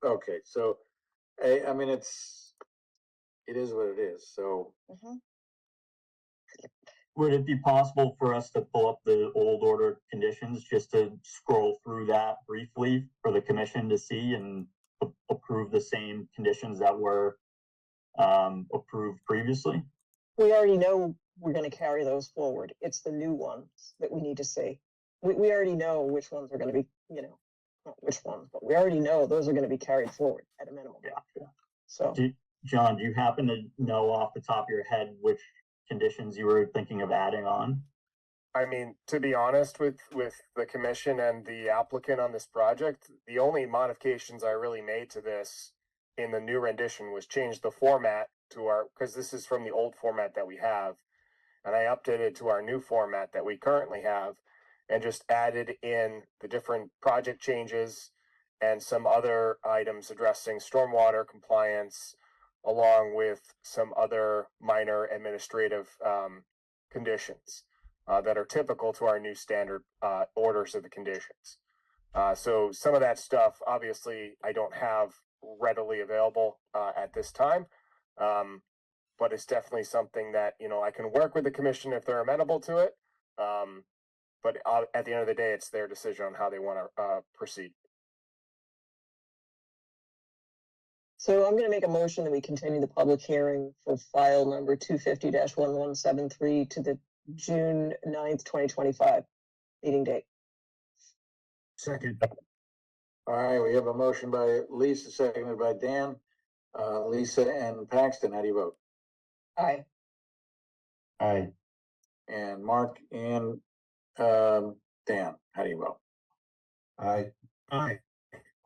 okay, so, I mean, it is what it is, so, Mhm. Would it be possible for us to pull up the old order conditions just to scroll through that briefly for the commission to see and approve the same conditions that were approved previously? We already know we're gonna carry those forward. It's the new ones that we need to see. We already know which ones are gonna be, not which ones, but we already know those are gonna be carried forward at a minimum. Yeah. So, John, do you happen to know off the top of your head which conditions you were thinking of adding on? I mean, to be honest with the commission and the applicant on this project, the only modifications I really made to this in the new rendition was change the format to our, because this is from the old format that we have, and I updated to our new format that we currently have, and just added in the different project changes and some other items addressing stormwater compliance, along with some other minor administrative conditions that are typical to our new standard orders of the conditions. So some of that stuff, obviously, I don't have readily available at this time, but it's definitely something that I can work with the commission if they're amenable to it. But at the end of the day, it's their decision on how they want to proceed. so I'm gonna make a motion that we continue the public hearing for file number 250-1173 to the June 9th, 2025 meeting date. Second. all right, we have a motion by Lisa, seconded by Dan. Lisa and Paxton, how do you vote? Aye. Aye. And Mark and, Dan, how do you vote? Aye. Aye.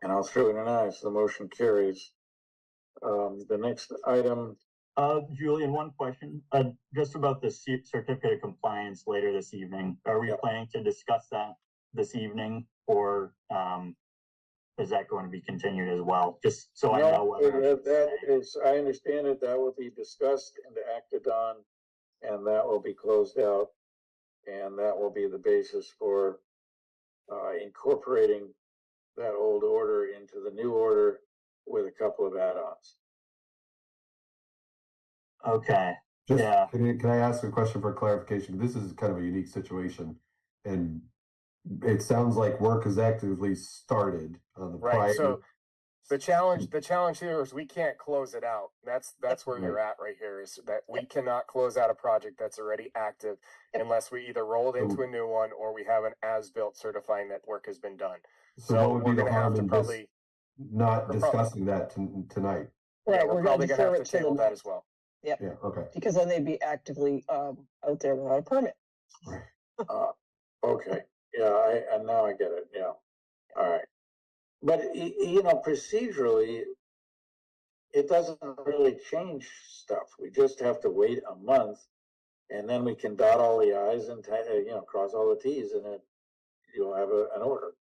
And I'll throw in an aye, so the motion carries. The next item, Julian, one question, just about the certificate of compliance later this evening. Are we Yeah. planning to discuss that this evening, or is that going to be continued as well? Just so I know no, whether I should that stay. is, I understand it, that will be discussed and acted on, and that will be closed out. And that will be the basis for incorporating that old order into the new order with a couple of add-ons. Okay. Just, Yeah. can I ask a question for clarification? This is kind of a unique situation, and it sounds like work has actively started on the Right. prior. So the challenge here is we can't close it out. That's where Right. you're at right here, is that we cannot close out a project that's already active unless we either roll it into a new one or we have an as-built certifying that work has been done. So what would we're be the gonna have harm to in probably not discussing that tonight? Right, we're we're gonna probably gonna have defer to it to table the that as well. Yep. Yeah, okay. Because then they'd be actively out there without a permit. Right. Okay, yeah, and now I get it, yeah. All right. But, procedurally, it doesn't really change stuff. We just have to wait a month, and then we can dot all the i's and, cross all the t's, and you'll have an order.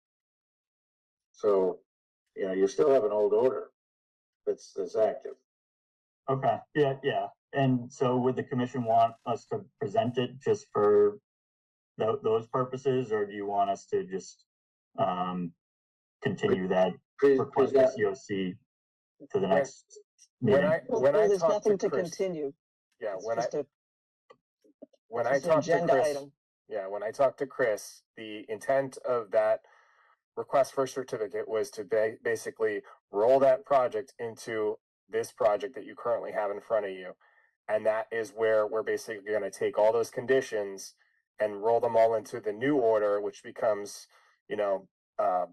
So, you still have an old order that's active. Okay. Yeah. And so would the commission want us to present it just for those purposes, or do you want us to just continue that request for COC to the next meeting? When I There's talked nothing to to Chris, continue. yeah, It's when I just a- when it's I just an talked to agenda Chris, item. yeah, when I talked to Chris, the intent of that request for certificate was to basically roll that project into this project that you currently have in front of you. And that is where we're basically going to take all those conditions and roll them all into the new order, which becomes, uh,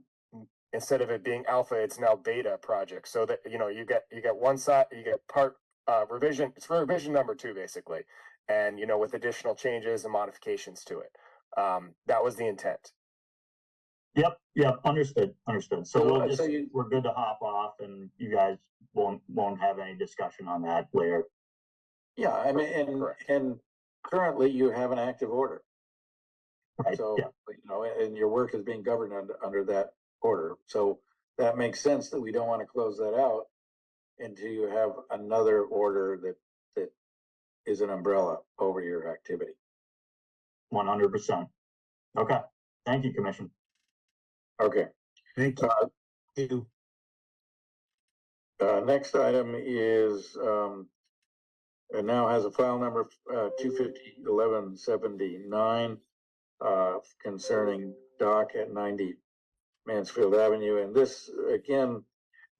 instead of it being alpha, it's now beta project. So that, you get one side, you get part revision, it's revision number 2, basically. And, with additional changes and modifications to it. That was the intent. Yep. Understood. So So we're good to hop off, and you guys won't have any discussion on that later. Yeah, I mean, and currently you have an active order. Right. So, Yeah. and your work is being governed under that order. So that makes sense that we don't want to close that out until you have another order that is an umbrella over your activity. 100%. Okay. Thank you, Commission. Okay. Thank you. Next item is, it now has a file number, 250-1179, concerning dock at 90 Mansfield Avenue. And this, again,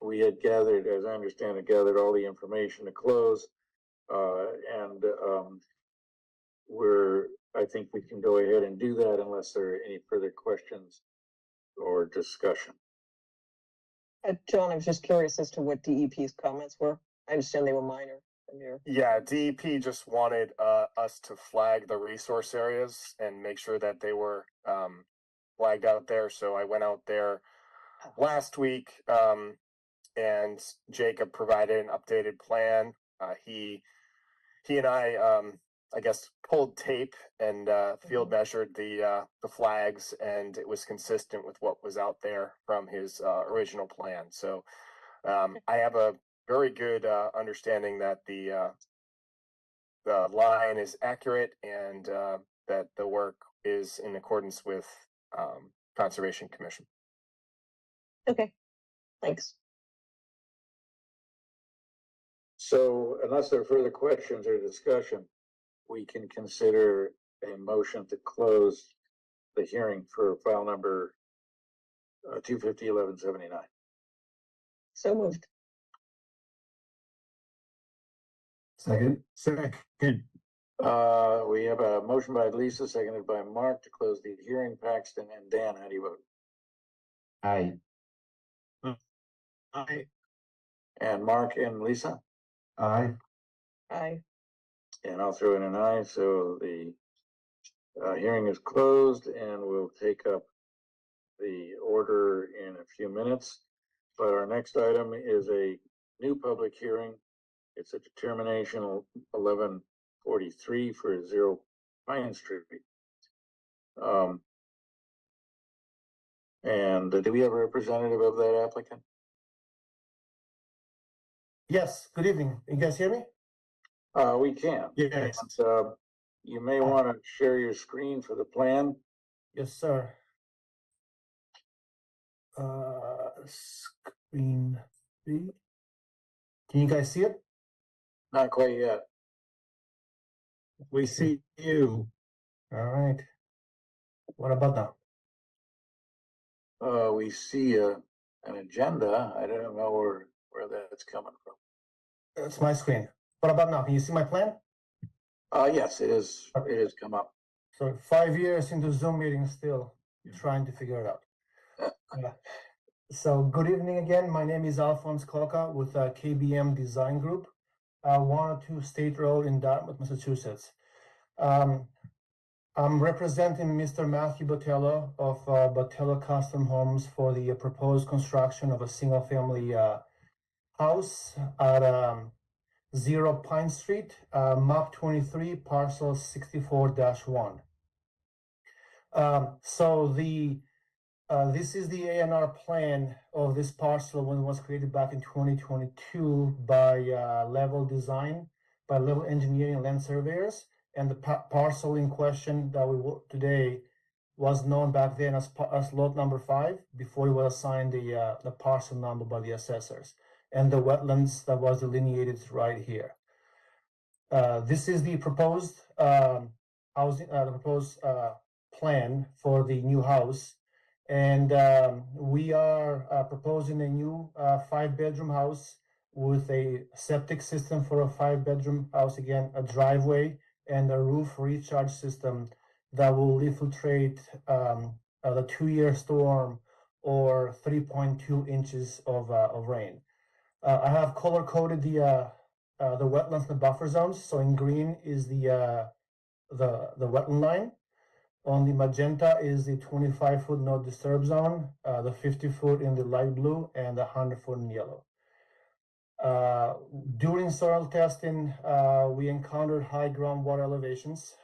we had gathered, as I understand it, gathered all the information to close. And I think we can go ahead and do that unless there are any further questions or discussion. John, I was just curious as to what DEP's comments were. I understand they were minor from your. Yeah, DEP just wanted us to flag the resource areas and make sure that they were flagged out there. So I went out there last week, and Jacob provided an updated plan. He and I guess pulled tape and field measured the flags, and it was consistent with what was out there from his original plan. So I have a very good understanding that the line is accurate and that the work is in accordance with Conservation Commission. Okay, thanks. So unless there are further questions or discussion, we can consider a motion to close the hearing for file number 250-1179. So moved. Second. Second. We have a motion by Lisa, seconded by Mark, to close the hearing. Paxton and Dan, how do you vote? Aye. Aye. And Mark and Lisa? Aye. Aye. And I'll throw in an aye, so the hearing is closed, and we'll take up the order in a few minutes. But our next item is a new public hearing. It's a determination 1143 for 0 Pine Street. And do we have a representative of that applicant? Yes, good evening. You guys hear me? We can. Yes. And, you may want to share your screen for the plan. Yes, sir. Screen B. Can you guys see it? Not quite yet. We see you. All right. What about now? We see an agenda. I don't know where that's coming from. It's my screen. What about now? Can you see my plan? Yes, it is. It has come up. So 5 years into Zoom meeting, still trying to figure it out. So good evening again. My name is Alphonse Coca with KBM Design Group, 102 State Road in Dartmouth, Massachusetts. I'm representing Mr. Matthew Botello of Botello Custom Homes for the proposed construction of a single-family house at 0 Pine Street, map 23, parcel 64-1. So this is the A&R plan of this parcel when it was created back in 2022 by Level Design, by Level Engineering Land Surveyors, and the parcel in question that we work today was known back then as lot number 5 before it was assigned the parcel number by the assessors, and the wetlands that was delineated right here. This is the proposed housing, the proposed plan for the new house. And we are proposing a new 5-bedroom house with a septic system for a 5-bedroom house, again, a driveway and a roof recharge system that will infiltrate the 2-year storm or 3.2 inches of rain. I have color coded the wetlands and buffer zones. So in green is the wetland line. On the magenta is the 25-foot no disturb zone, the 50-foot in the light blue, and the 100-foot in yellow. During soil testing, we encountered high groundwater elevations.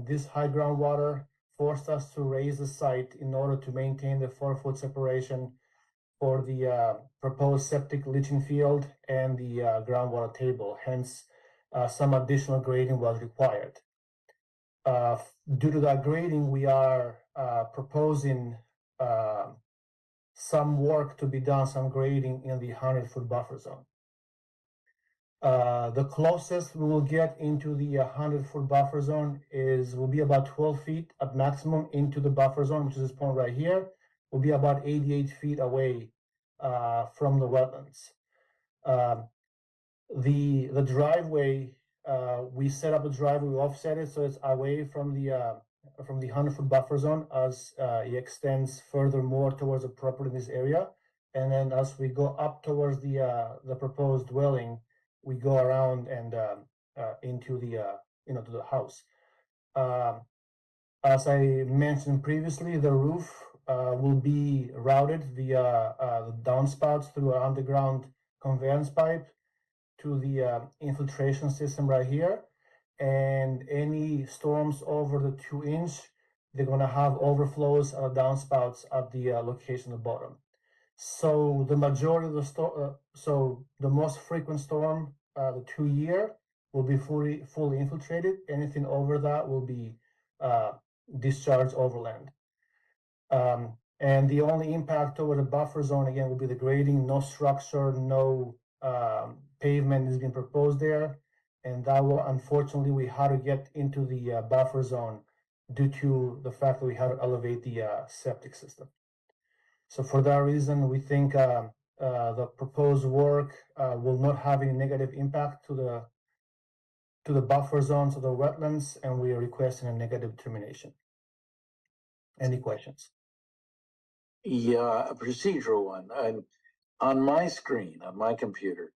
This high groundwater forced us to raise the site in order to maintain the 4-foot separation for the proposed septic leaching field and the groundwater table. Hence, some additional grading was required. Due to that grading, we are proposing some work to be done, some grading in the 100-foot buffer zone. The closest we will get into the 100-foot buffer zone will be about 12 feet at maximum into the buffer zone, which is this point right here. Will be about 88 feet away from the wetlands. The driveway, we set up a driveway, we offset it so it's away from the 100-foot buffer zone as it extends further more towards the property in this area. And then as we go up towards the proposed dwelling, we go around and into the to the house. As I mentioned previously, the roof will be routed via the downspouts through an underground conveyance pipe to the infiltration system right here. And any storms over the 2-inch, they're going to have overflows of downspouts at the location at the bottom. So the majority of the so the most frequent storm, the 2-year, will be fully infiltrated. Anything over that will be discharged overland. And the only impact over the buffer zone again will be the grading. No structure, no pavement is being proposed there, and that will, unfortunately, we had to get into the buffer zone due to the fact that we had to elevate the septic system. So for that reason, we think the proposed work will not have any negative impact to the buffer zones of the wetlands, and we are requesting a negative determination. Any questions? Yeah, a procedural one. On my screen, on my computer,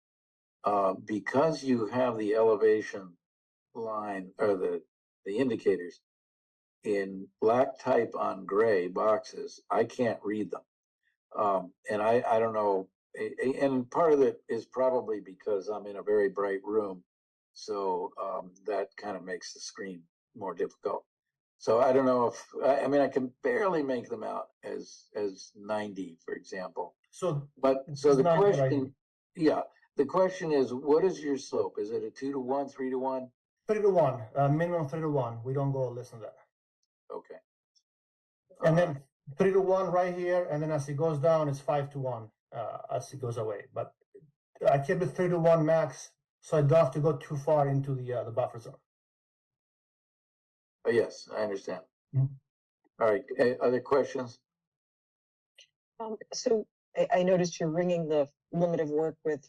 because you have the elevation line or the indicators in black type on gray boxes, I can't read them. And I don't know, and part of it is probably because I'm in a very bright room. So that kind of makes the screen more difficult. So I don't know if, I mean, I can barely make them out as 90, for example. So But so it's the 90 right question, yeah, the question is, what is your slope? Is it a 2-to-1, 3-to-1? 3-to-1, minimum 3-to-1. We don't go less than that. Okay. And then 3-to-1 right here, and then as it goes down, it's 5-to-1 as it goes away. But I kept it 3-to-1 max, so I don't have to go too far into the buffer zone. Oh, yes, I understand. Mhm. All right, other questions? So I noticed you're ringing the limit of work with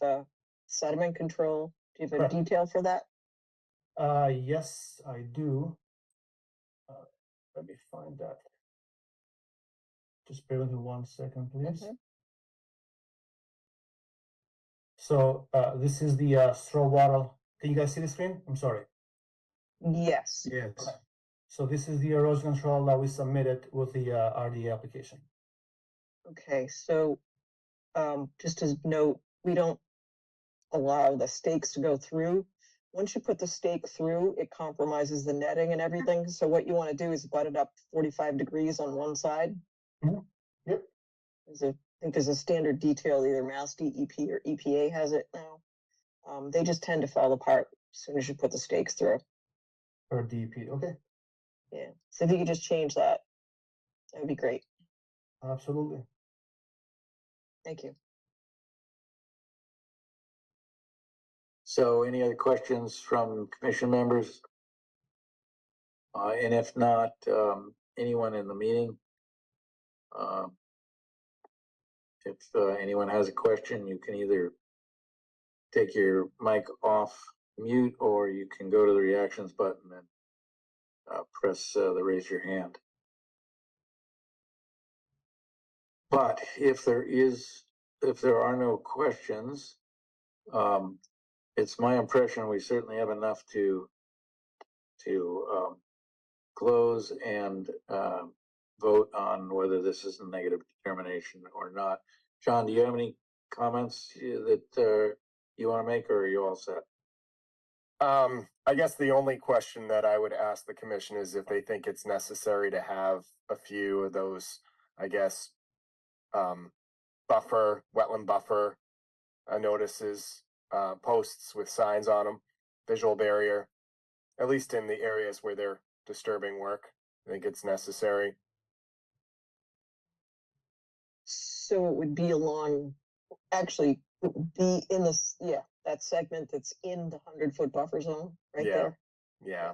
sediment control. Do you have a Correct. detail for that? Yes, I do. Let me find that. Just bear with me 1 second, please. Mhm. So this is the straw wattle. Can you guys see the screen? I'm sorry. Yes. Yes. So this is the erosion control that we submitted with the RDA application. Okay, so just as note, we don't allow the stakes to go through. Once you put the stake through, it compromises the netting and everything. So what you want to do is butt it up 45 degrees on one side. Mhm. Yep. I think there's a standard detail, either Mass DEP or EPA has it now. They just tend to fall apart as soon as you put the stakes through. Or DEP. Okay. Yeah. So if you could just change that, that would be great. Absolutely. Thank you. So any other questions from commission members? And if not, anyone in the meeting? If anyone has a question, you can either take your mic off mute, or you can go to the reactions button and press the raise your hand. But if there are no questions, it's my impression we certainly have enough to close and vote on whether this is a negative determination or not. John, do you have any comments that you want to make, or are you all set? I guess the only question that I would ask the commission is if they think it's necessary to have a few of those, I guess, wetland buffer notices, posts with signs on them, visual barrier, at least in the areas where they're disturbing work. I think it's necessary. So it would be along, actually, it would be in this, yeah, that segment that's in the 100-foot buffer zone, right Yeah. there. Yeah.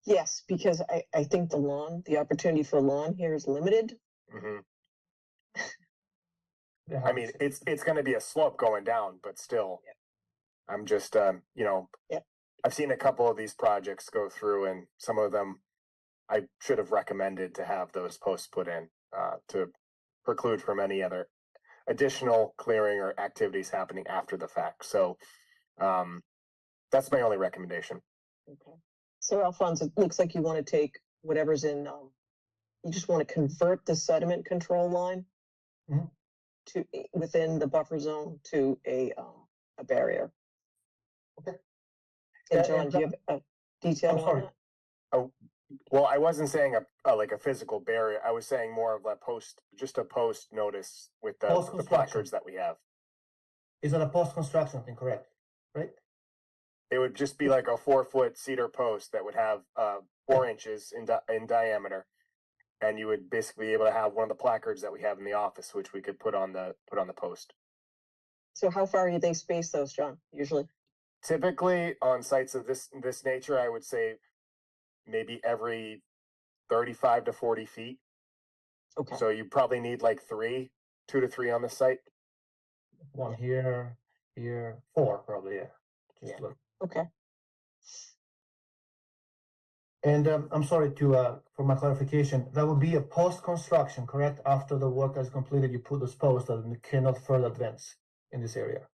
Yes, because I think the opportunity for lawn here is limited. hmm Yeah, I mean, it's going to be a slope going down, but still, I'm just, Yep. I've seen a couple of these projects go through, and some of them I should have recommended to have those posts put in to preclude from any other additional clearing or activities happening after the fact. So that's my only recommendation. Okay. So Alphonse, it looks like you want to take whatever's in, you just want to convert the sediment control line Mhm. to, within the buffer zone to a barrier. Okay. And Yeah, John, and do you have a detail I'm on sorry. that? Well, I wasn't saying like a physical barrier. I was saying more of a post, just a post notice with the Post-construction. placards that we have. Is that a post-construction thing, correct? Right? It would just be like a 4-foot cedar post that would have 4 inches in diameter, and you would basically be able to have one of the placards that we have in the office, which we could put on the post. So how far do they space those, John, usually? Typically, on sites of this nature, I would say maybe every 35 to 40 feet. Okay. So you probably need like 2 to 3 on the site. One here, 4 probably, yeah. Just Yeah. look. Okay. And I'm sorry for my clarification, that would be a post-construction, correct? After the work is completed, you put those posts and you cannot further advance in this area.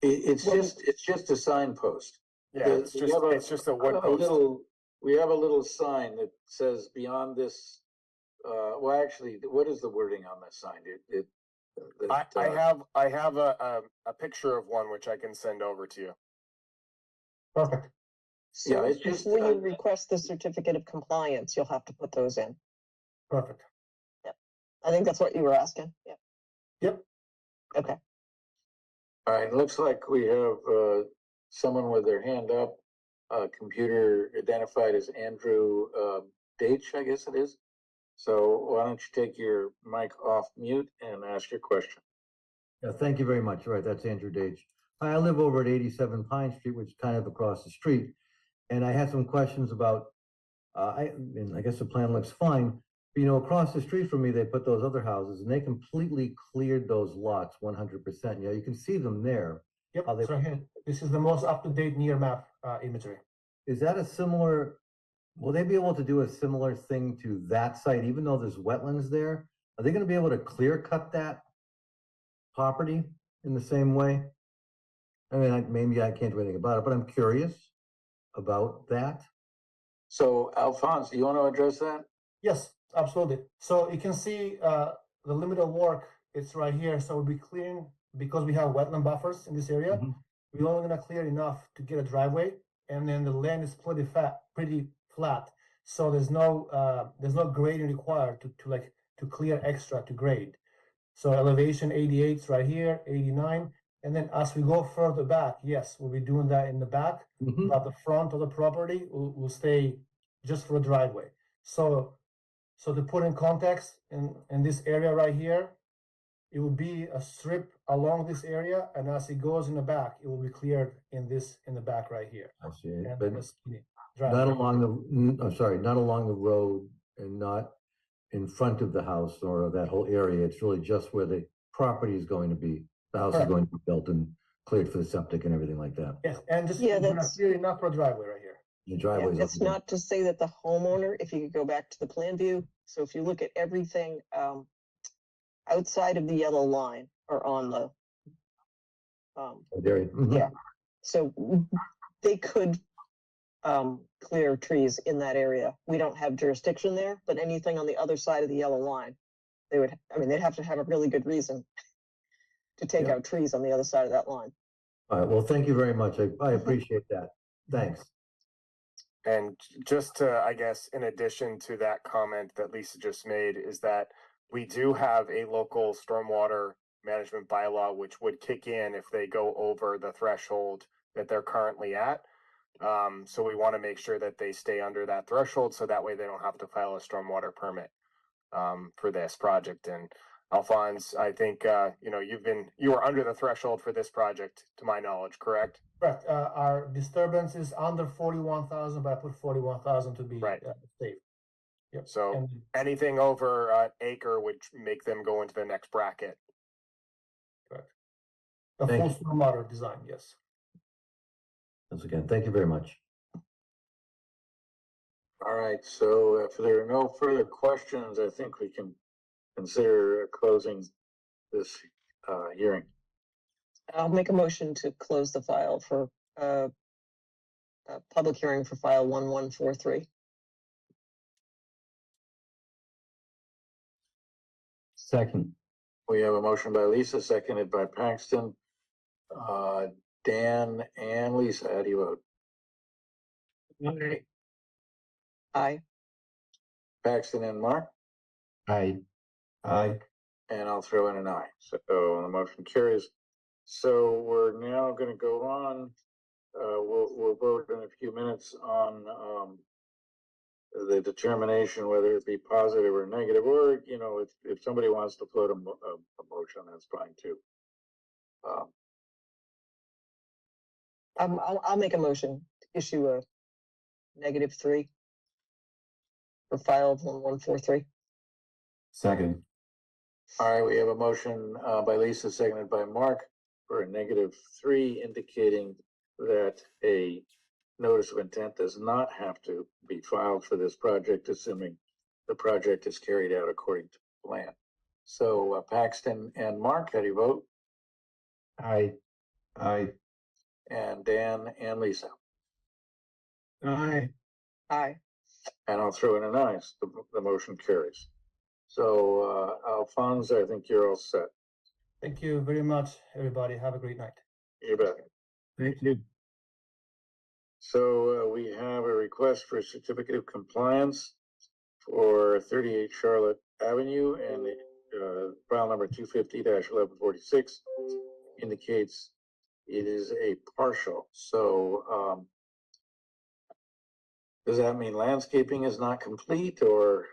It's Well, just a signpost. Yeah, The- it's we just have a wood post. We have a little sign that says beyond this, well, actually, what is the wording on that sign? I have a picture of one which I can send over to you. Perfect. So it's just, before you request the certificate of compliance, you'll have to put those in. Perfect. I think that's what you were asking. Yeah. Yep. Okay. all right, looks like we have, someone with their hand up, computer identified as Andrew, Deitch, I guess it is. So why don't you take your mic off mute and ask your question? Yeah, thank you very much. Right, that's Andrew Dage. Hi, I live over at 87 Pine Street, which is kind of across the street. And I had some questions about, I guess the plan looks fine. But, across the street from me, they put those other houses and they completely cleared those lots 100%. You can see them there. Yep, How they- so here, this is the most up-to-date near map imagery. Is that will they be able to do a similar thing to that site, even though there's wetlands there? Are they gonna be able to clear cut that property in the same way? I mean, maybe I can't do anything about it, but I'm curious about that. So Alphonse, do you want to address that? Yes, absolutely. So you can see the limit of work, it's right here. So we'll be clearing, because we have wetland buffers in this area, Mhm. we're only gonna clear enough to get a driveway, and then the land is pretty flat. So there's no grading required to clear extra to grade. So elevation 88 is right here, 89. And then as we go further back, yes, we'll be doing that in the back, Mhm. but the front of the property will stay just for a driveway. So to put in context, in this area right here, it will be a strip along this area, and as it goes in the back, it will be cleared in the back right here. I see it, And but this not driveway. along I'm sorry, not along the road and not in front of the house or that whole area. It's really just where the property is going to be. The house is Correct. going to be built and cleared for the septic and everything like that. Yes, and just Yeah, we're gonna that's- clear enough for a driveway right here. The Yeah, driveway's it's up there. not to say that the homeowner, if you could go back to the plan view, so if you look at everything outside of the yellow line or on the There, mhm. yeah, so they could clear trees in that area. We don't have jurisdiction there, but anything on the other side of the yellow line, they'd have to have a really good reason to take Yeah. out trees on the other side of that line. All right, well, thank you very much. I appreciate that. Thanks. And just to, I guess, in addition to that comment that Lisa just made, is that we do have a local stormwater management bylaw, which would kick in if they go over the threshold that they're currently at. So we want to make sure that they stay under that threshold, so that way they don't have to file a stormwater permit. for this project. And Alphonse, I think, you were under the threshold for this project, to my knowledge, correct? Correct. Our disturbance is under 41,000, but I put 41,000 to be Right. safe. Yep. So And anything over an acre would make them go into the next bracket. a Thank full you. stormwater design, yes. Once again, thank you very much. All right, so if there are no further questions, I think we can consider closing this hearing. I'll make a motion to close the file for, public hearing for file 1143. Second. We have a motion by Lisa, seconded by Paxton. Dan and Lisa, how do you vote? Aye. Paxton and Mark? Aye. Aye. And I'll throw in an aye. So the motion carries. So we're now gonna go on. We'll vote in a few minutes on the determination whether it be positive or negative, or, you know, if somebody wants to float a motion, that's fine too. I'll make a motion to issue a -3 for file 1143. Second. All right, we have a motion by Lisa, seconded by Mark, for a -3, indicating that a notice of intent does not have to be filed for this project, assuming the project is carried out according to plan. So Paxton and Mark, how do you vote? Aye. Aye. And Dan and Lisa. Aye. Aye. And I'll throw in an aye, so the motion carries. So Alphonse, I think you're all set. Thank you very much, everybody. Have a great night. You bet. Thank you. So we have a request for a certificate of compliance for 38 Charlotte Avenue, and file number 250-1146 indicates it is a partial. So does that mean landscaping is not complete, or?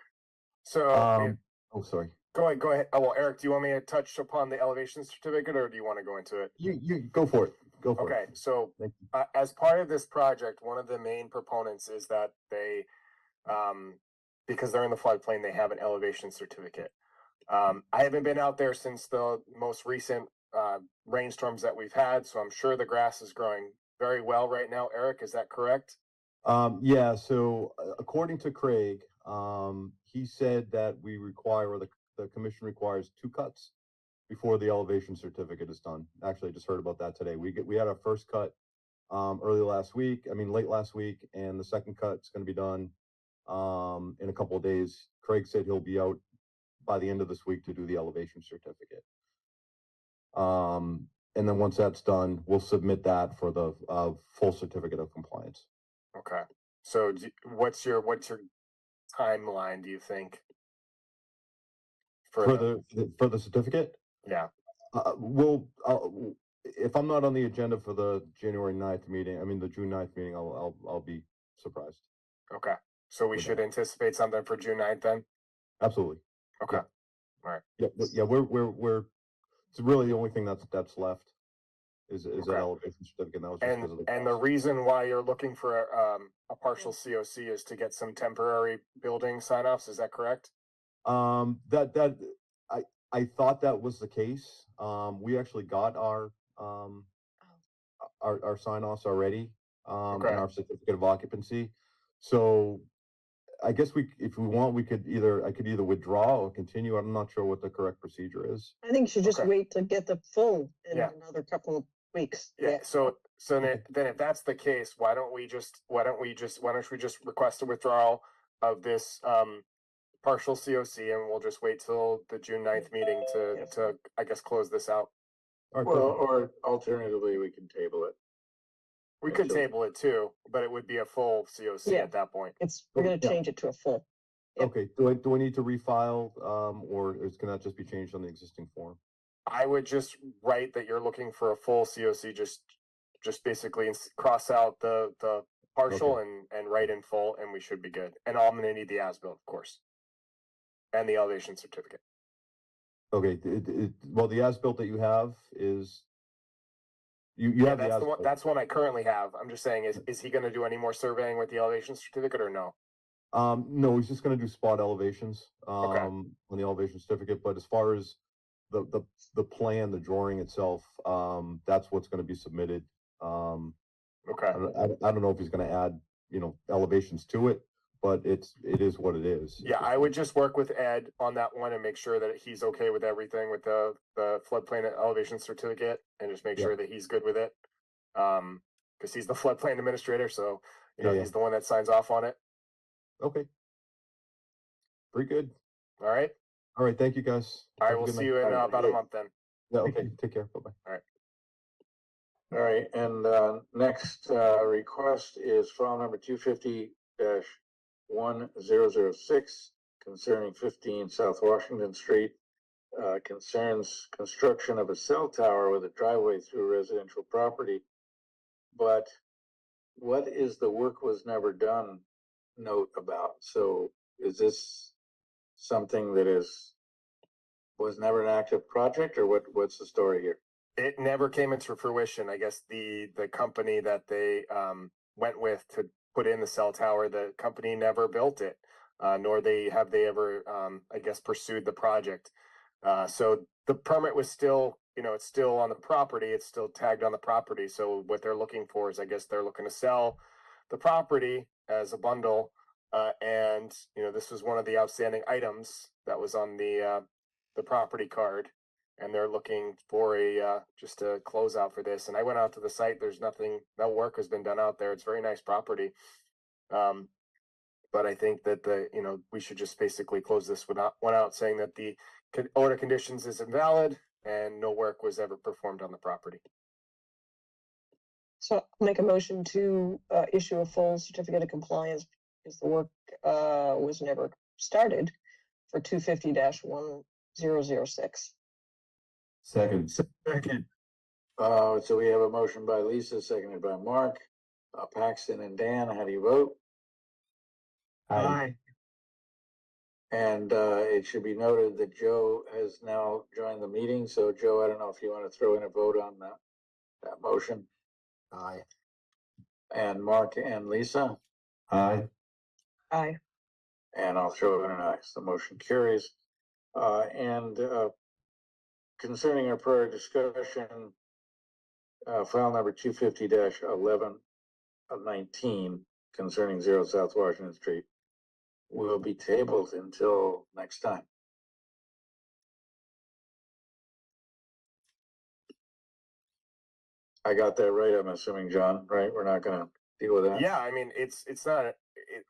So, Oh, sorry. go ahead. Oh, well, Eric, do you want me to touch upon the elevation certificate, or do you want to go into it? You go for it. Go for Okay, it. so Thank as part of this project, one of the main proponents is that they, because they're in the floodplain, they have an elevation certificate. I haven't been out there since the most recent rainstorms that we've had, so I'm sure the grass is growing very well right now. Eric, is that correct? Yeah, so according to Craig, he said that we require, or the commission requires 2 cuts before the elevation certificate is done. Actually, I just heard about that today. We had our first cut late last week, and the second cut's gonna be done in a couple of days. Craig said he'll be out by the end of this week to do the elevation certificate. And then once that's done, we'll submit that for the full certificate of compliance. Okay. So what's your timeline, do you think? For the certificate? Yeah. If I'm not on the agenda for the January 9th meeting, the June 9th meeting, I'll be surprised. Okay. So we With should that. anticipate something for June 9th then? Absolutely. Okay. Yeah, we're, it's really the only thing that's left is that Okay. elevation certificate. And that was just because of the And the cost. reason why you're looking for a partial COC is to get some temporary building sign-offs, is that correct? I thought that was the case. We actually got our sign-offs already, Okay. and our certificate of occupancy. So I guess if we want, I could either withdraw or continue. I'm not sure what the correct procedure is. I think you should just Okay. wait to get the full in Yeah. another couple of weeks. Yeah, so then if that's the case, why don't we just request a withdrawal of this partial COC, and we'll just wait till the June 9th meeting Yes. to I guess close this out. All right, Well, perfect. or alternatively, we can table it. We could Until- table it too, but it would be a full COC Yeah. at that point. We're gonna Yeah. change it to a full. Yep. Okay, do I need to refile, or can that just be changed on the existing form? I would just write that you're looking for a full COC, just basically cross out the partial and write in full, and we should be good. And I'm gonna need the as-built, of course. and the elevation certificate. Okay, well, the as-built that you have is, you Yeah, have the that's the one, as-built. that's one I currently have. I'm just saying, is he gonna do any more surveying with the elevation certificate or no? No, he's just gonna do spot elevations, Okay. on the elevation certificate, but as far as the plan, the drawing itself, that's what's gonna be submitted. Okay. I don't know if he's gonna add, elevations to it, but it is what it is. Yeah, I would just work with Ed on that one and make sure that he's okay with everything with the floodplain elevation certificate and just make Yeah. sure that he's good with it. Cause he's the floodplain administrator, so, Yeah. he's the one that signs off on it. Okay. Very good. All right. All right, thank you, guys. All right. Have a We'll good see night. you in All right, about a good. month then. Yeah, Thank okay, you. take care, bye-bye. All right, and next request is file number 250-1006 concerning 15 South Washington Street. Concerns construction of a cell tower with a driveway through residential property. But what is the work was never done note about? So is this something that was never an active project, or what's the story here? It never came into fruition. I guess the company that they went with to put in the cell tower, the company never built it, nor have they ever, I guess, pursued the project. So the permit was still, it's still on the property. It's still tagged on the property. So what they're looking for is, I guess, they're looking to sell the property as a bundle. And this was one of the outstanding items that was on the property card. And they're looking for just a closeout for this. And I went out to the site. There's nothing, no work has been done out there. It's very nice property. But I think that we should just basically close this one out saying that the order conditions is invalid and no work was ever performed on the property. So I'll make a motion to issue a full certificate of compliance because the work was never started for 250-1006. Second. Second. So we have a motion by Lisa, seconded by Mark. Paxton and Dan, how do you vote? Aye. And it should be noted that Joe has now joined the meeting. So Joe, I don't know if you want to throw in a vote on that motion. Aye. And Mark and Lisa, Aye. Aye. and I'll throw in an aye. So the motion carries. And concerning our prior discussion, file number 250-1119 concerning 0 South Washington Street will be tabled until next time. I got that right, I'm assuming, John, right? We're not gonna deal with that? Yeah, I mean, it's not,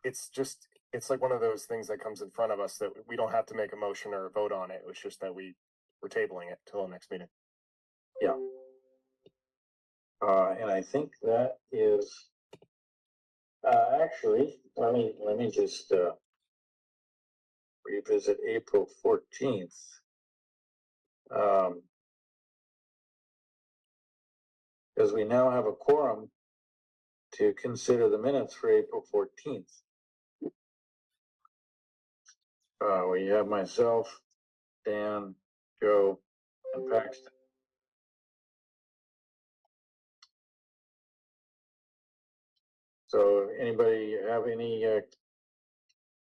it's just, it's like one of those things that comes in front of us that we don't have to make a motion or a vote on it. It was just that we're tabling it till the next meeting. Yeah. And I think that is, actually, let me just, revisit April 14th. Because we now have a quorum to consider the minutes for April 14th. We have myself, Dan, Joe, and Paxton. So anybody have any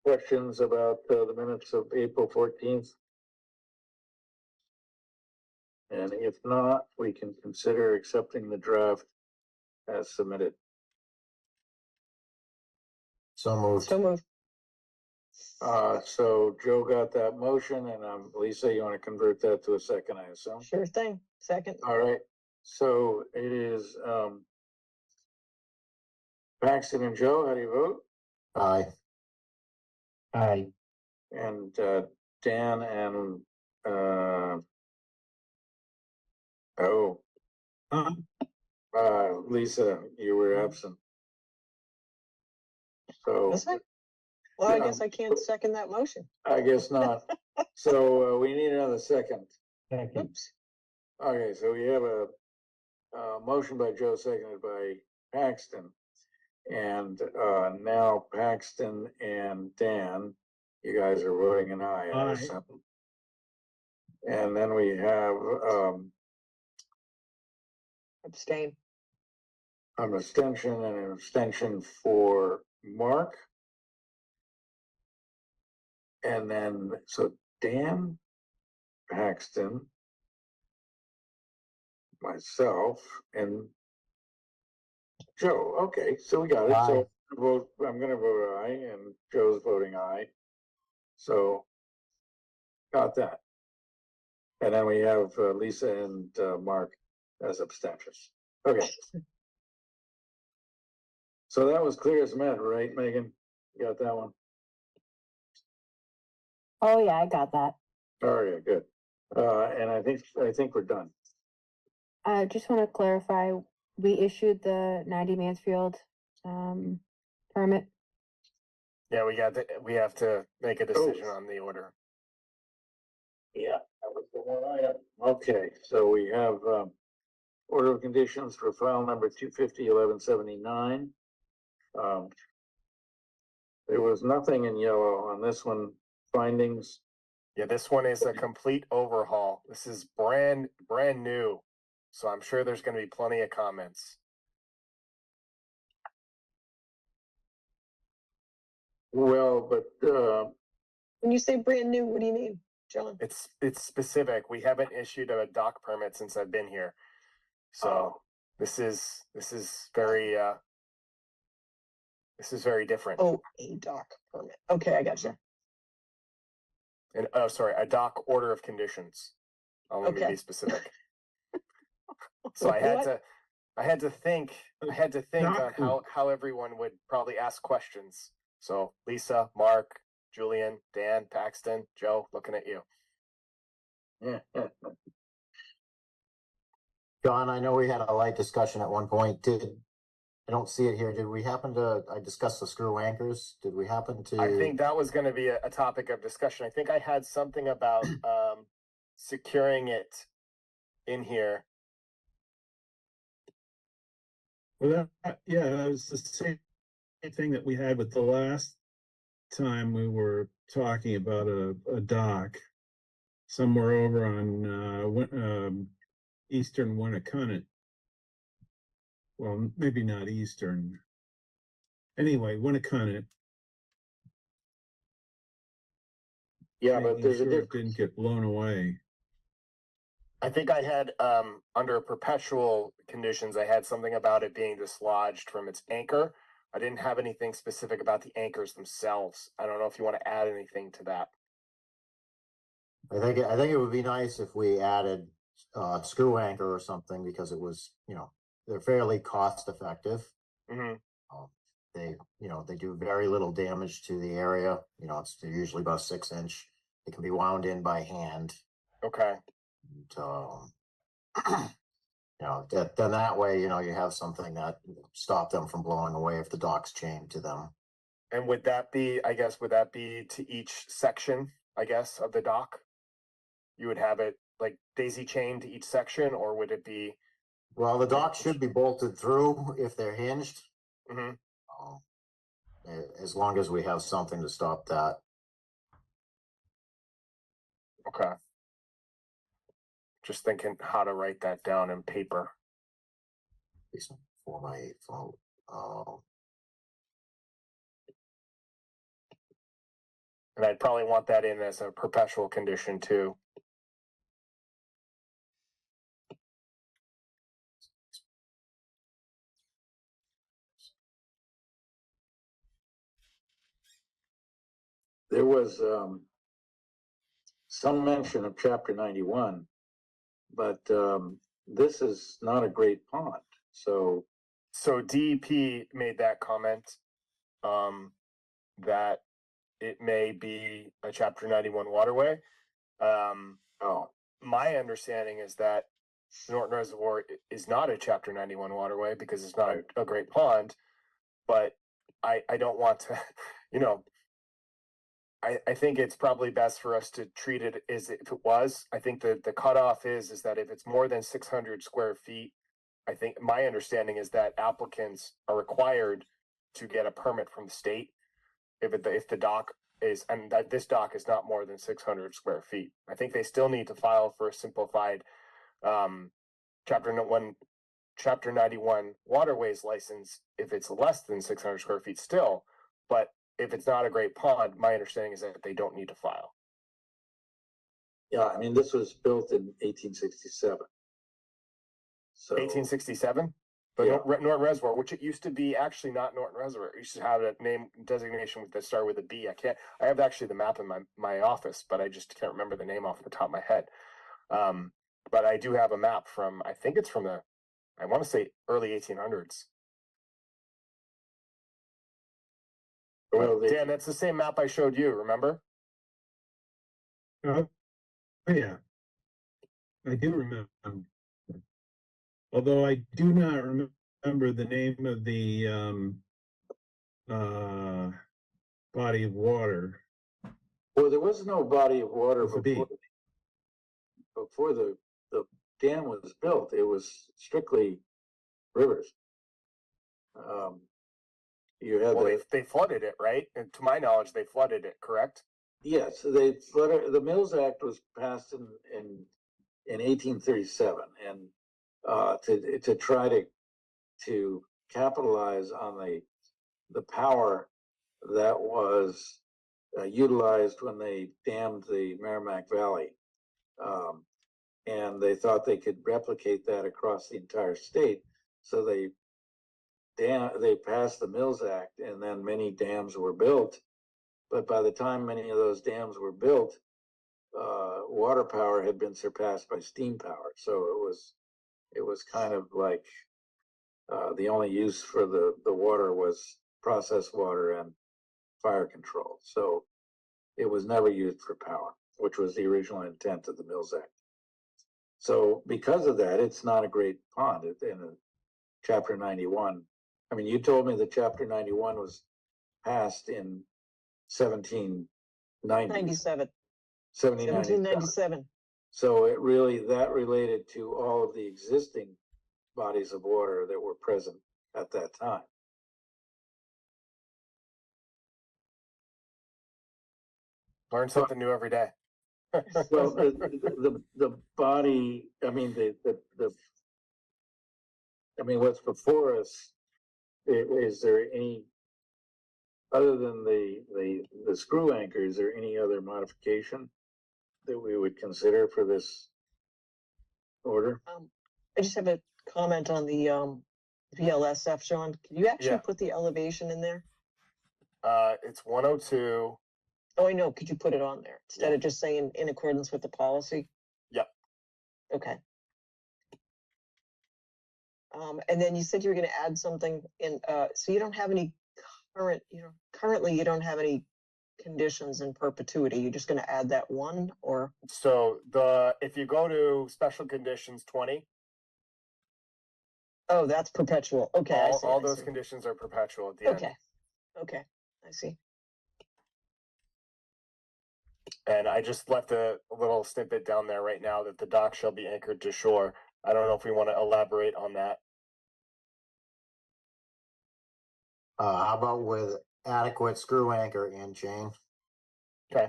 questions about the minutes of April 14th? And if not, we can consider accepting the draft as submitted. So moved. So moved. So Joe got that motion, and Lisa, you want to convert that to a second, I assume? Sure thing. Second. All right, so it is Paxton and Joe, how do you vote? Aye. Aye. And Dan and Lisa, you were absent. So Was I? Well, I Yeah. guess I can't second that motion. I guess not. So we need another second. Second. Oops. Okay, so we have a motion by Joe, seconded by Paxton. And now Paxton and Dan, You guys are voting an aye. I Aye. assume. And then we have, Abstain. an abstention and an abstention for Mark. And then, so Dan Paxton, myself, and Joe. Okay, so we got it. So I'm gonna vote aye, and Joe's voting aye. So got that. And then we have Lisa and Mark as abstentions. Okay. So that was clear as mud, right, Megan? You got that one? Oh, yeah, I got that. Oh, yeah, good. And I think we're done. I just want to clarify, we issued the 90 Mansfield permit. Yeah, we have to make a decision Oh. on the order. Yeah, that was the one item. Okay, so we have order of conditions for file number 250-1179. There was nothing in yellow on this one. Findings. Yeah, this one is a complete overhaul. This is brand new. So I'm sure there's gonna be plenty of comments. Well, but When you say brand new, what do you mean, John? It's specific. We haven't issued a dock permit since I've been here. So this is very different. Oh, a dock permit. Okay, I got you. And sorry, a dock order of conditions. Let me Okay. be specific. So I had What? to think on how everyone would probably ask questions. So Lisa, Mark, Julian, Dan, Paxton, Joe, looking at you. yeah, John, I know we had a light discussion at one point. I don't see it here. Did we happen to, I discussed the screw anchors. Did we happen to? I think that was going to be a topic of discussion. I think I had something about securing it in here. Well, yeah, that was the same thing that we had with the last time we were talking about a dock somewhere over on eastern Winnicott. Well, maybe not eastern. Anyway, Winnicott. yeah, but there's a It difference. didn't get blown away. I think I had under perpetual conditions, I had something about it being dislodged from its anchor. I didn't have anything specific about the anchors themselves. I don't know if you want to add anything to that. I think it would be nice if we added screw anchor or something, because it was, they're fairly cost effective. Mm-hmm. They do very little damage to the area. They're usually about 6-inch. They can be wound in by hand. Okay. And, then that way, you have something that stop them from blowing away if the dock's chained to them. And would that be to each section, I guess, of the dock? You would have it like daisy chained to each section, or would it be? Well, the dock should be bolted through if they're hinged. Mm-hmm. As long as we have something to stop that. Okay. Just thinking how to write that down in paper. 4x8 float. And I'd probably want that in as a perpetual condition too. There was some mention of Chapter 91, but this is not a great pond. So DEP made that comment that it may be a Chapter 91 waterway. My understanding is that Norton Reservoir is not a Chapter 91 waterway because it's not a great pond, but I don't want to, I think it's probably best for us to treat it as if it was. I think the cutoff is that if it's more than 600 square feet, I think my understanding is that applicants are required to get a permit from the state if the dock is, and that this dock is not more than 600 square feet. I think they still need to file for a simplified, chapter 91 waterways license if it's less than 600 square feet still. But if it's not a great pond, my understanding is that they don't need to file. Yeah, I mean, this was built in 1867. So, 1867? But Yeah. Norton Reservoir, which it used to be actually not Norton Reservoir. It used to have a name designation with that started with a B. I have actually the map in my office, but I just can't remember the name off the top of my head. But I do have a map from, I think it's from I want to say early 1800s. well, they, Dan, that's the same map I showed you, remember? Oh, yeah. I do remember. Although I do not remember the name of the body of water. well, there was no body of water With a B. before the dam was built. It was strictly rivers. You had Well, they flooded it, right? And to my knowledge, they flooded it, correct? yes, they flooded. The Mills Act was passed in 1837, and to try to capitalize on the power that was utilized when they dammed the Merrimack Valley, and they thought they could replicate that across the entire state. So they passed the Mills Act, and then many dams were built. But by the time many of those dams were built, water power had been surpassed by steam power. So it was kind of like the only use for the water was processed water and fire control. So it was never used for power, which was the original intent of the Mills Act. So because of that, it's not a great pond in Chapter 91. I mean, you told me that Chapter 91 was passed in 1797. 1797. So that related to all of the existing bodies of water that were present at that time. Learn something new every day. Well, the body, I mean, what's before us, is there any, other than the screw anchor, is there any other modification that we would consider for this order? I just have a comment on the VLSF, Sean. Can you actually Yeah. put the elevation in there? It's 102. Oh, I know. Could you put it on there instead of just saying in accordance with the policy? Yep. Okay. And then you said you were going to add something in, so you don't have any currently you don't have any conditions in perpetuity. You're just going to add that one, or? So if you go to special conditions 20, Oh, that's perpetual. Okay. I see, all I those see. conditions are perpetual at the end. Okay. Okay. I see. And I just left a little snippet down there right now that the dock shall be anchored to shore. I don't know if we want to elaborate on that. How about with adequate screw anchor and chain? Okay.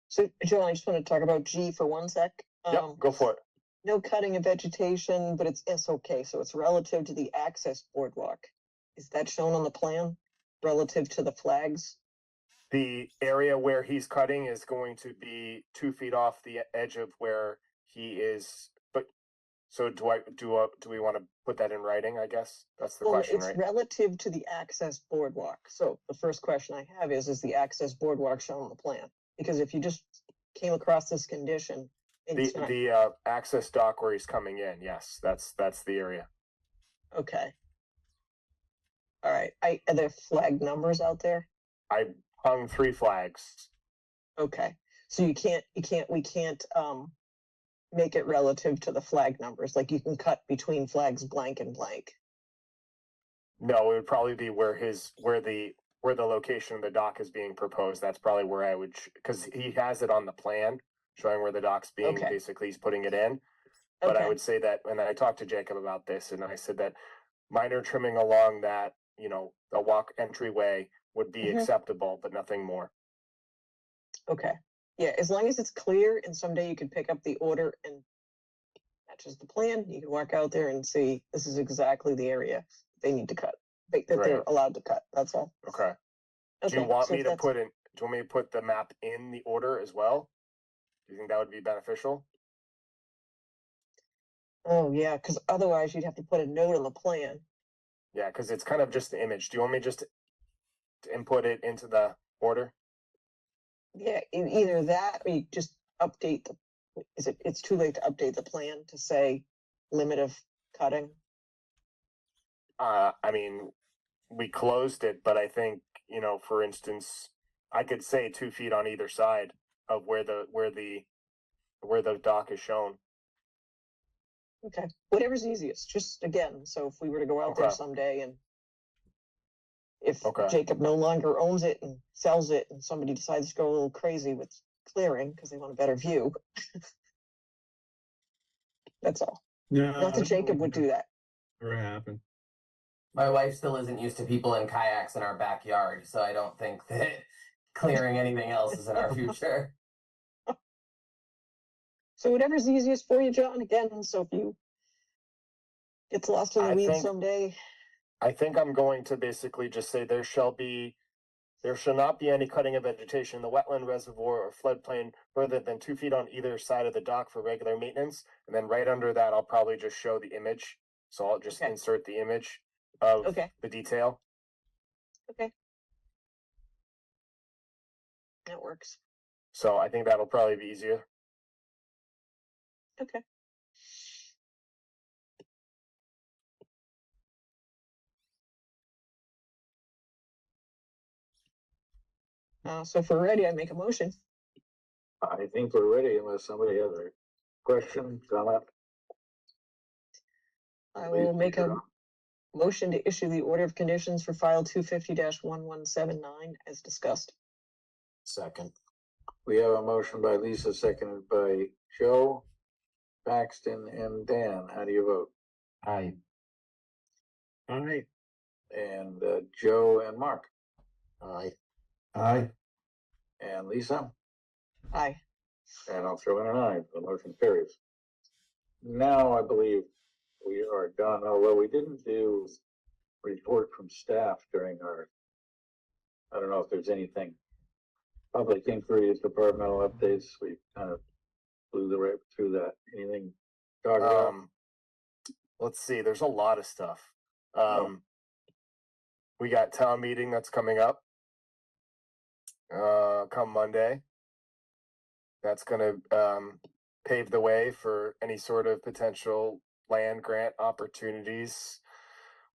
So, Joe, I just want to talk about G for one sec. Yep, go for it. No cutting of vegetation, but it's okay. So it's relative to the access boardwalk. Is that shown on the plan relative to the flags? The area where he's cutting is going to be 2 feet off the edge of where he is. But so do we want to put that in writing? I guess that's the question, it's right? relative to the access boardwalk. So the first question I have is the access boardwalk shown on the plan? Because if you just came across this condition, it's not. The access dock where he's coming in, yes, that's the area. Okay. All right. Are there flag numbers out there? I hung 3 flags. Okay. So we can't make it relative to the flag numbers. Like you can cut between flags blank and blank. No, it would probably be where the location of the dock is being proposed. That's probably where I would, because he has it on the plan showing where the dock's being, Okay. basically he's putting it in. But I Okay. would say that, and I talked to Jacob about this, and I said that minor trimming along that, the walk entryway would be Mhm. acceptable, but nothing more. Okay. Yeah, as long as it's clear and someday you can pick up the order and matches the plan, you can walk out there and see this is exactly the area they need to cut, that they're Right. allowed to cut. That's all. Okay. Do you Okay. want So me if to that's, put in, do you want me to put the map in the order as well? Do you think that would be beneficial? oh yeah, because otherwise you'd have to put a note on the plan. Yeah, because it's kind of just the image. Do you want me just to input it into the order? Yeah, either that or you just update the, it's too late to update the plan to say limit of cutting? I mean, we closed it, but I think, for instance, I could say 2 feet on either side of where the dock is shown. Okay, whatever's easiest, just again, so if we were to go out there Okay. someday and if Okay. Jacob no longer owns it and sells it and somebody decides to go a little crazy with clearing because they want a better view. That's all. No, Not that Jacob would do that. Never happen. My wife still isn't used to people in kayaks in our backyard, so I don't think that clearing anything else is in our future. So whatever's easiest for you, John, again, so if you gets lost in the I weeds think- someday, I think I'm going to basically just say there shall not be any cutting of vegetation in the wetland reservoir or floodplain further than 2 feet on either side of the dock for regular maintenance. And then right under that, I'll probably just show the image. So I'll just Okay. insert the image of Okay. the detail. that works. So I think that'll probably be easier. Okay. So if we're ready, I make a motion. I think we're ready unless somebody has a question, comment. I Please will make take it a on. motion to issue the order of conditions for file 250-1179 as discussed. Second. We have a motion by Lisa, seconded by Joe, Paxton, and Dan. How do you vote? Aye. All right. And Joe and Mark Aye. Aye. and Lisa, Aye. and I'll throw in an aye. The motion carries. Now I believe we are done, although we didn't do report from staff during our, I don't know if there's anything. Public inquiries, departmental updates, we kind of blew right through that. Anything? to talk about? Let's see, there's a lot of stuff. Oh. We got town meeting that's coming up. Come Monday. That's gonna pave the way for any sort of potential land grant opportunities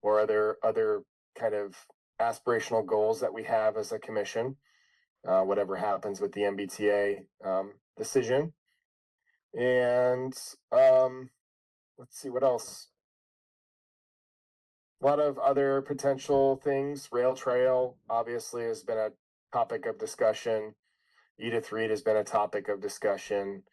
or other kind of aspirational goals that we have as a commission. Whatever happens with the MBTA decision. And let's see what else. A lot of other potential things. Rail trail obviously has been a topic of discussion. Edith Reed has been a topic of discussion.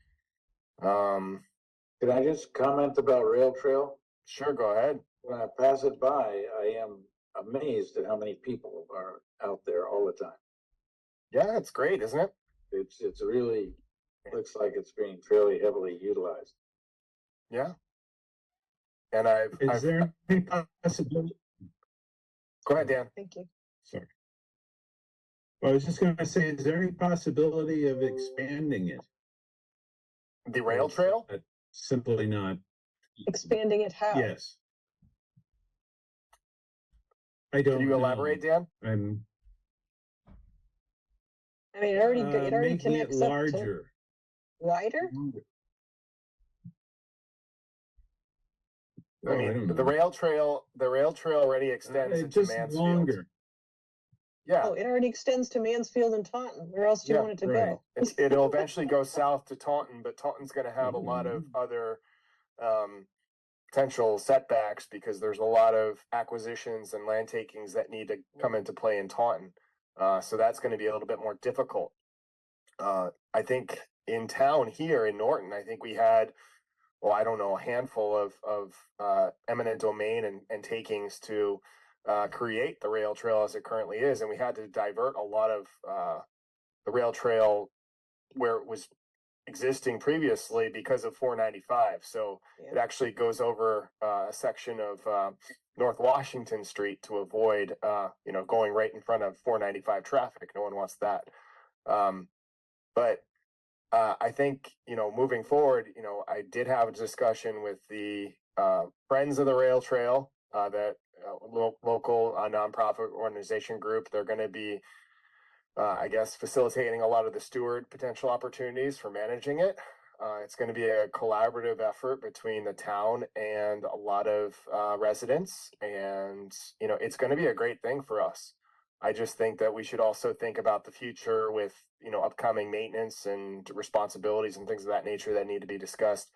Can I just comment about rail trail? Sure, go ahead. When I pass it by, I am amazed at how many people are out there all the time. Yeah, it's great, isn't it? It's really, looks like it's being fairly heavily utilized. Yeah. And I've Is there any possibility? go ahead, Dan. Thank you. Sorry. I was just gonna say, is there any possibility of expanding it? The rail trail? Simply not, Expanding it how? yes. I don't Can you know. elaborate, Dan? I'm I mean, it already making it connects up to larger. wider? Oh, I mean, don't the know. rail trail already extends into Just Mansfield. longer. Yeah. Oh, it already extends to Mansfield and Taunton. Where else do you Yeah, want it to right. go? It'll eventually go south to Taunton, but Taunton's gonna have a lot of other potential setbacks because there's a lot of acquisitions and land takings that need to come into play in Taunton. So that's gonna be a little bit more difficult. I think in town here in Norton, I think we had well, I don't know, a handful of eminent domain and takings to create the rail trail as it currently is. And we had to divert a lot of the rail trail where it was existing previously because of 495. So it actually goes over a section of North Washington Street to avoid, going right in front of 495 traffic. No one wants that. But I think, moving forward, I did have a discussion with the Friends of the Rail Trail, that local nonprofit organization group. They're going to be, I guess, facilitating a lot of the steward potential opportunities for managing it. It's going to be a collaborative effort between the town and a lot of residents. And, it's going to be a great thing for us. I just think that we should also think about the future with, upcoming maintenance and responsibilities and things of that nature that need to be discussed.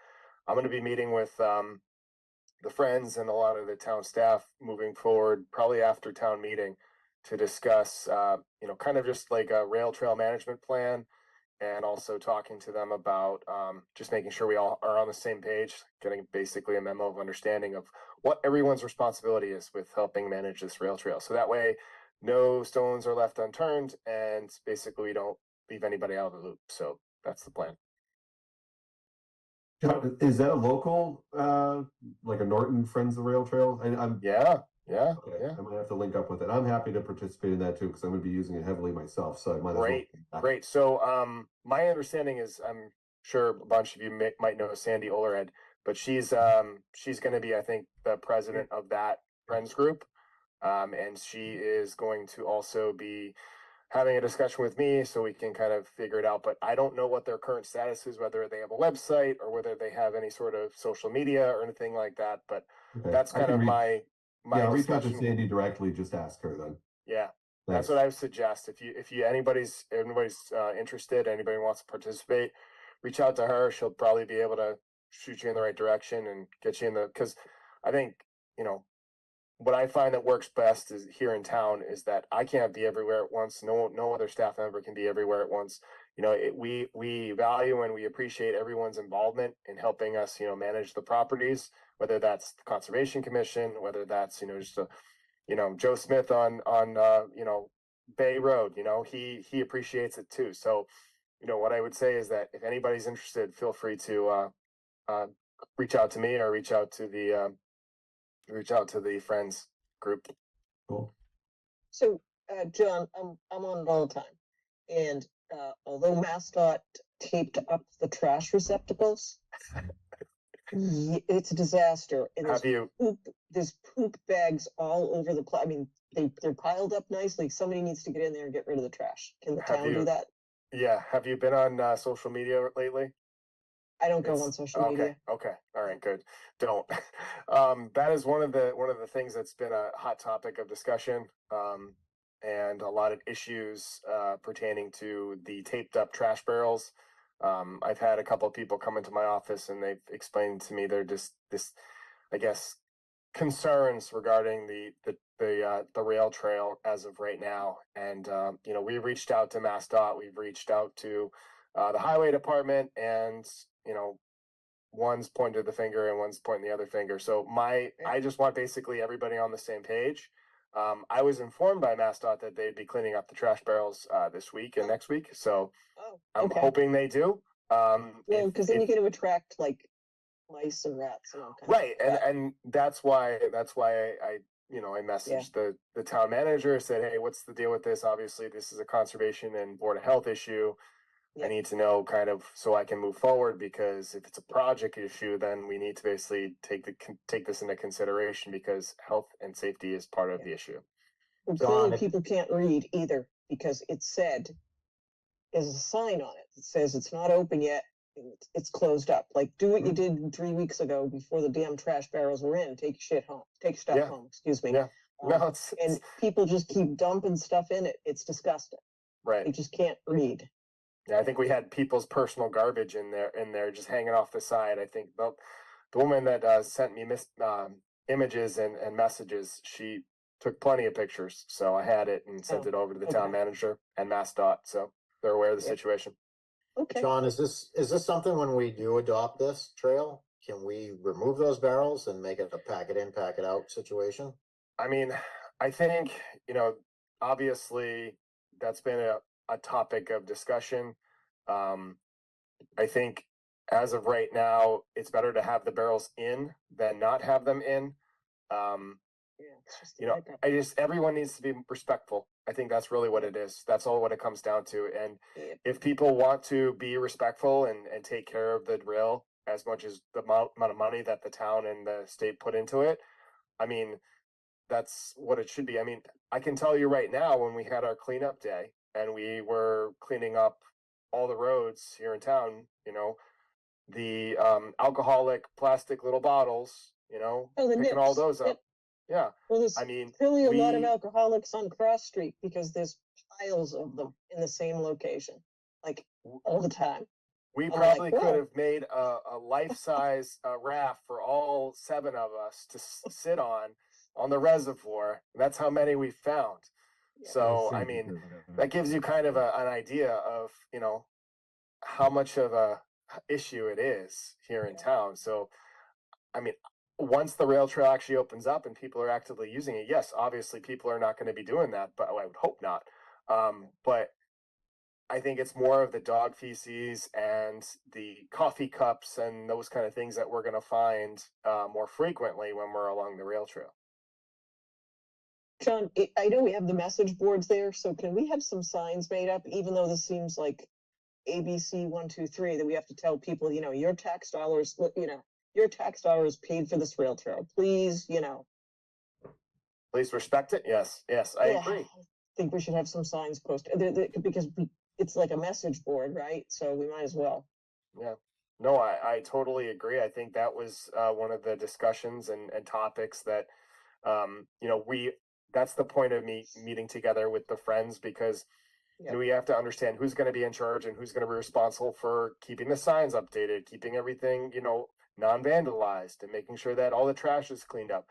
I'm going to be meeting with the Friends and a lot of the town staff moving forward, probably after town meeting, to discuss, kind of just like a rail trail management plan, and also talking to them about just making sure we all are on the same page, getting basically a memo of understanding of what everyone's responsibility is with helping manage this rail trail. So that way, no stones are left unturned, and basically we don't leave anybody out of the loop. So that's the plan. John, is that a local, like a Norton Friends of the Rail Trail? And I'm Yeah. okay, I'm gonna have to link up with it. I'm happy to participate in that too, because I'm gonna be using it heavily myself. So I might as well. Great. So, my understanding is, I'm sure a bunch of you might know Sandy Olerhead, but she's going to be, I think, the president of that Friends group. And she is going to also be having a discussion with me so we can kind of figure it out. But I don't know what their current status is, whether they have a website or whether they have any sort of social media or anything like that. But Okay. that's kind of my I'll reach out to discussion. Sandy directly, just ask her then. Yeah. Thanks. That's what I would suggest. If you anybody's interested, anybody wants to participate, reach out to her. She'll probably be able to shoot you in the right direction and get you in because I think, what I find that works best is here in town is that I can't be everywhere at once. No other staff member can be everywhere at once. We value and we appreciate everyone's involvement in helping us, manage the properties, whether that's the Conservation Commission, whether that's, just a, Joe Smith on Bay Road, he appreciates it too. So, what I would say is that if anybody's interested, feel free to reach out to me or reach out to the Friends group. Cool. So, John, I'm on it all the time. And although MassDOT taped up the trash receptacles, it's a disaster. And there's poop bags all over the place. I mean, they're piled up nicely. Somebody needs to get in there and get rid of the trash. Can the town do that? Yeah. Have you been on social media lately? I don't go on social media. Okay. All right, good. Don't. That is one of the things that's been a hot topic of discussion, and a lot of issues pertaining to the taped up trash barrels. I've had a couple of people come into my office and they've explained to me they're just I guess, concerns regarding the rail trail as of right now. And we reached out to MassDOT, we've reached out to the highway department, and one's pointed the finger and one's pointing the other finger. So I just want basically everybody on the same page. I was informed by MassDOT that they'd be cleaning up the trash barrels this week and next week. So I'm hoping they do. Well, because then you get to attract like mice and rats and all kinds. Right, and that's why I messaged the town manager, said, hey, what's the deal with this? Obviously, this is a conservation and Board of Health issue. I need to know kind of so I can move forward, because if it's a project issue, then we need to basically take this into consideration, because health and safety is part of the issue. Well, clearly people can't read either, because it said, there's a sign on it that says it's not open yet, it's closed up. Like, do what you did 3 weeks ago before the damn trash barrels were in. Take your stuff home, excuse me. Yeah. No, and people just keep dumping stuff in it. It's disgusting. Right. They just can't read. Yeah, I think we had people's personal garbage in there just hanging off the side. I think the woman that sent me images and messages, she took plenty of pictures. So I had it and sent it over to the town manager and MassDOT. So they're aware of the situation. Okay. John, is this something when we do adopt this trail, can we remove those barrels and make it a pack it in, pack it out situation? I mean, I think, obviously that's been a topic of discussion. I think as of right now, it's better to have the barrels in than not have them in. Yeah, it's just a pickup. Everyone needs to be respectful. I think that's really what it is. That's all what it comes down to. And Yeah. if people want to be respectful and take care of the rail as much as the amount of money that the town and the state put into it, I mean, that's what it should be. I mean, I can tell you right now, when we had our cleanup day and we were cleaning up all the roads here in town, the alcoholic plastic little bottles, Oh, the picking all nips. those up. Yep. Yeah. Well, there's I mean, really a lot of we- alcoholics on Cross Street because there's piles of them in the same location, like all the time. We I'm probably like, could "Whoa." have made a life-size raft for all 7 of us to sit on the reservoir. That's how many we found. Yeah. So, I mean, that gives you kind of an idea of, how much of a issue it is here in town. So, I mean, once the rail trail actually opens up and people are actively using it, yes, obviously people are not going to be doing that, but I would hope not. But I think it's more of the dog feces and the coffee cups and those kind of things that we're going to find more frequently when we're along the rail trail. John, I know we have the message boards there, so can we have some signs made up, even though this seems like ABC 1, 2, 3, that we have to tell people, your tax dollars, your tax dollars paid for this rail trail, please, Please respect it. Yes, I Yeah, agree. I think we should have some signs posted because it's like a message board, right? So we might as well. Yeah. No, I totally agree. I think that was one of the discussions and topics that, that's the point of me meeting together with the friends, because Yep. we have to understand who's going to be in charge and who's going to be responsible for keeping the signs updated, keeping everything, non-vandalized, and making sure that all the trash is cleaned up.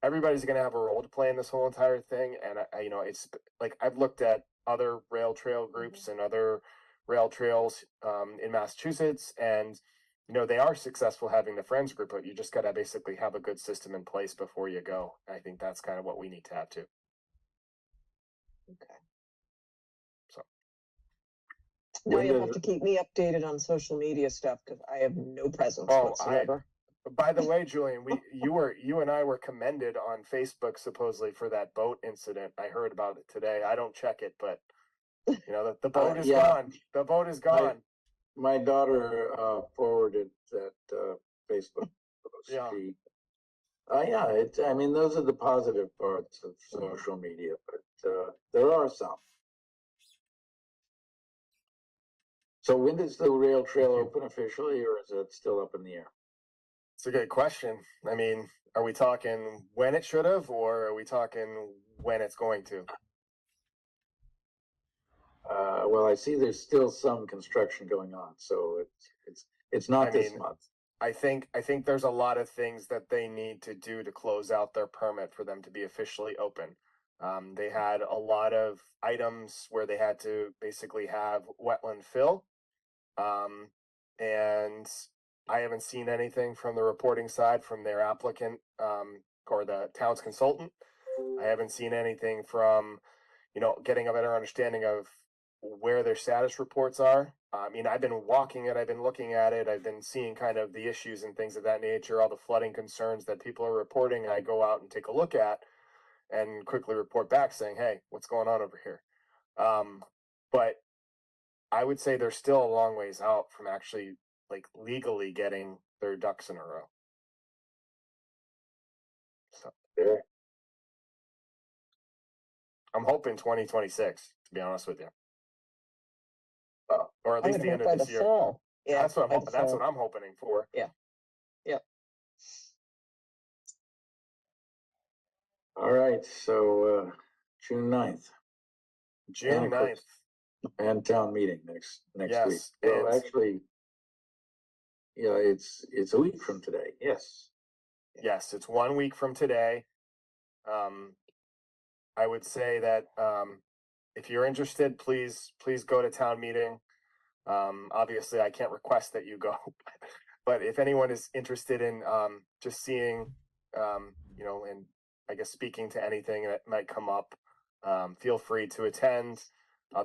Everybody's going to have a role to play in this whole entire thing. And it's like, I've looked at other rail trail groups and other rail trails in Massachusetts, and they are successful having the friends group, but you just got to basically have a good system in place before you go. I think that's kind of what we need to have too. Okay. So Now When you'll does- have to keep me updated on social media stuff because I have no presence Oh, whatsoever. By the way, Julian, you and I were commended on Facebook supposedly for that boat incident. I heard about it today. I don't check it, but the boat is yeah. gone. The boat is gone. My daughter forwarded that Facebook post. Yeah. I mean, those are the positive parts of social media, but there are some. So when does the rail trail open officially, or is it still up in the air? It's a good question. I mean, are we talking when it should have, or are we talking when it's going to? Well, I see there's still some construction going on, so it's not this mean, month. I think there's a lot of things that they need to do to close out their permit for them to be officially open. They had a lot of items where they had to basically have wetland fill. And I haven't seen anything from the reporting side from their applicant or the town's consultant. I haven't seen anything from, getting a better understanding of where their status reports are. I mean, I've been walking it, I've been looking at it, I've been seeing kind of the issues and things of that nature, all the flooding concerns that people are reporting, and I go out and take a look at and quickly report back saying, hey, what's going on over here? But I would say they're still a long ways out from actually like legally getting their ducks in a row. So Yeah. I'm hoping 2026, to be honest with you. Or at I least would the hope end by of the this year. fall. Yeah, That's what I'm by the hoping. That's fall. what I'm hoping for. Yeah. Yep. All right, so June 9th June of course. 9th. and town meeting next Yes, week. So and- actually, yeah, it's a week from today. Yes. Yes, it's 1 week from today. I would say that if you're interested, please go to town meeting. Obviously, I can't request that you go. but if anyone is interested in just seeing, and I guess speaking to anything that might come up, feel free to attend.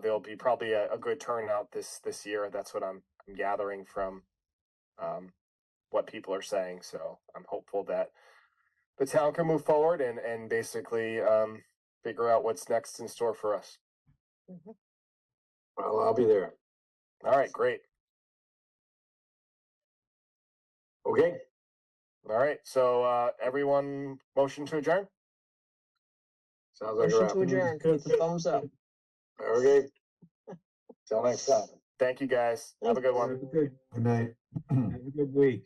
There'll be probably a good turnout this year. That's what I'm gathering from what people are saying. So I'm hopeful that the town can move forward and basically figure out what's next in store for us. Well, I'll be there. All right, great. Okay, All right, so everyone, motion to adjourn? sounds like a Motion wrap. to adjourn with the thumbs up. Okay. Till next time. Thank you, guys. Have a good one. Have a good, Good night. have a good week.